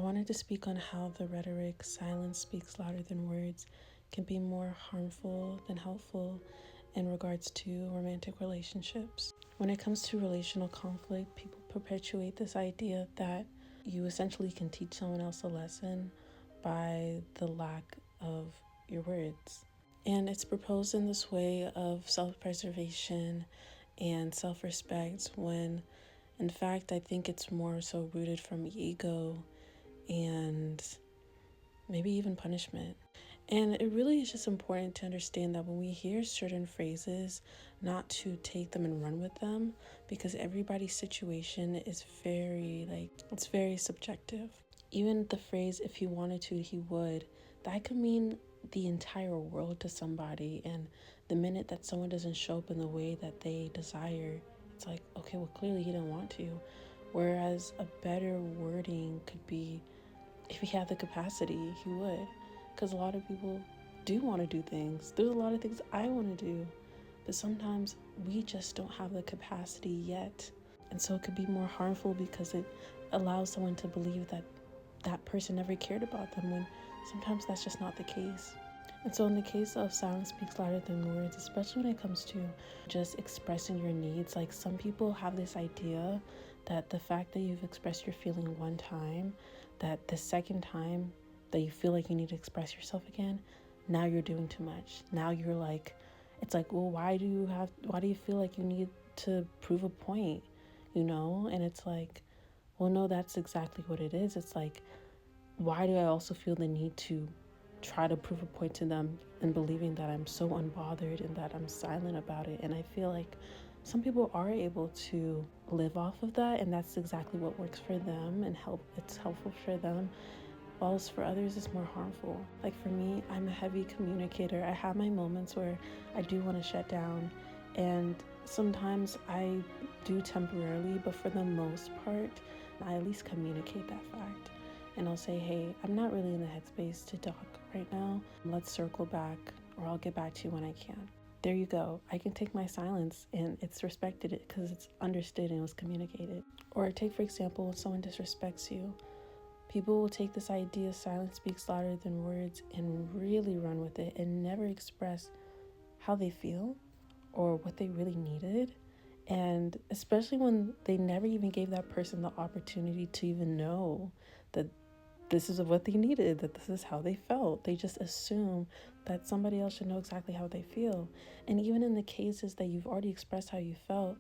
wanted to speak on how the rhetoric, silence speaks louder than words, can be more harmful than helpful in regards to romantic relationships. When it comes to relational conflict, people perpetuate this idea that you essentially can teach someone else a lesson by the lack of your words. And it's proposed in this way of self-preservation and self-respect when, in fact, I think it's more so rooted from ego and maybe even punishment. And it really is just important to understand that when we hear certain phrases, not to take them and run with them, because everybody's situation is it's very subjective. Even the phrase, if he wanted to, he would, that could mean the entire world to somebody. And the minute that someone doesn't show up in the way that they desire, it's like, okay, well, clearly he didn't want to. Whereas a better wording could be, if he had the capacity, he would. Because a lot of people do want to do things. There's a lot of things I want to do, but sometimes we just don't have the capacity yet. And so it could be more harmful because it allows someone to believe that that person never cared about them, when sometimes that's just not the case. And so in the case of silence speaks louder than words, especially when it comes to just expressing your needs, like some people have this idea that the fact that you've expressed your feeling one time, that the second time that you feel like you need to express yourself again, now you're doing too much. Now you're like, it's like, well, why do you feel like you need to prove a point, And it's like, well, no, that's exactly what it is. It's like, why do I also feel the need to try to prove a point to them and believing that I'm so unbothered and that I'm silent about it? And I feel like some people are able to live off of that, and that's exactly what works for them and it's helpful for them. Whilst for others it's more harmful. Like for me, I'm a heavy communicator. I have my moments where I do want to shut down, and sometimes I do temporarily, but for the most part, I at least communicate that fact. And I'll say, hey, I'm not really in the headspace to talk right now. Let's circle back, or I'll get back to you when I can. There you go. I can take my silence and it's respected it because it's understood and it was communicated. Or take, for example, when someone disrespects you. People will take this idea, silence speaks louder than words, and really run with it and never express how they feel or what they really needed. And especially when they never even gave that person the opportunity to even know that this is what they needed, that this is how they felt. They just assume that somebody else should know exactly how they feel. And even in the cases that you've already expressed how you felt,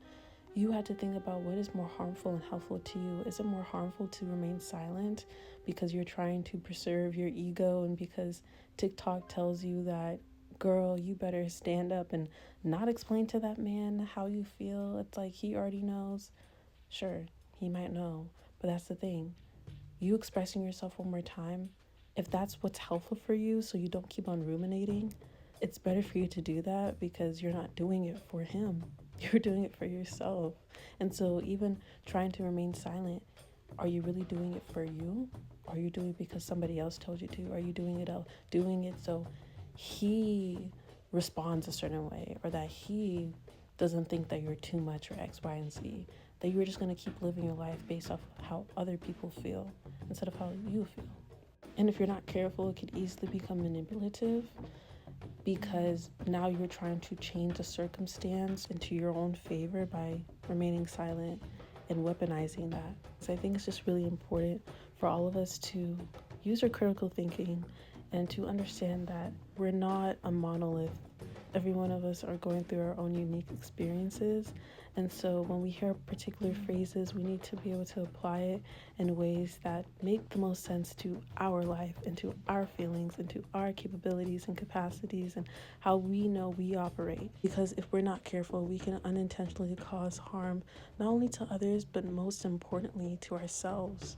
you had to think about what is more harmful and helpful to you. Is it more harmful to remain silent because you're trying to preserve your ego, and because TikTok tells you that, girl, you better stand up and not explain to that man how you feel? It's like he already knows. Sure, he might know, but that's the thing. You expressing yourself one more time, if that's what's helpful for you so you don't keep on ruminating, it's better for you to do that because you're not doing it for him. You're doing it for yourself. And so even trying to remain silent, are you really doing it for you? Are you doing it because somebody else told you to? Are you doing it so he responds a certain way, or that he doesn't think that you're too much, or X, Y, and Z? That you're just going to keep living your life based off how other people feel instead of how you feel. And if you're not careful, it could easily become manipulative, because now you're trying to change the circumstance into your own favor by remaining silent and weaponizing that. So I think it's just really important for all of us to use our critical thinking and to understand that we're not a monolith. Every one of us are going through our own unique experiences. And so when we hear particular phrases, we need to be able to apply it in ways that make the most sense to our life and to our feelings and to our capabilities and capacities and how we know we operate. Because if we're not careful, we can unintentionally cause harm, not only to others, but most importantly to ourselves.